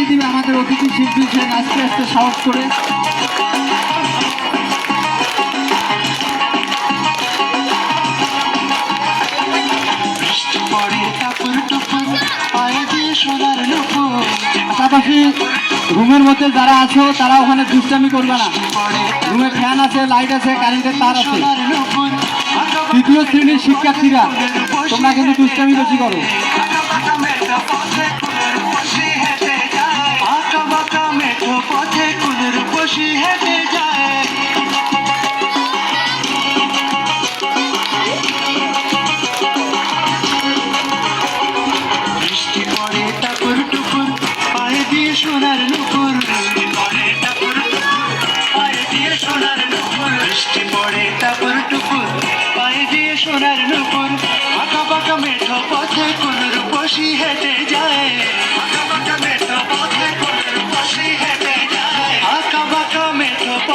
জানিয়ে দিবে আমাদের অতিথি শিল্পী সে আস্তে আস্তে সাহস করে। পাশাপাশি রুমের মধ্যে যারা আছো তারা ওখানে দুষ্টামি করবে না। রুমে ফ্যান আছে, লাইট আছে, কারেন্টের তার আছে। তৃতীয় শ্রেণীর শিক্ষার্থীরা তোমরা কিন্তু দুষ্টামি বেশি করো। সোনার নুপুর পড়ে টাপুর পায়ে দিয়ে সোনার নুপুর বৃষ্টি পড়ে টাপুর টুপুর পায়ে দিয়ে সোনার নুপুর আঁকা বাঁকা মেঠো পথে কোন রূপসী হেঁটে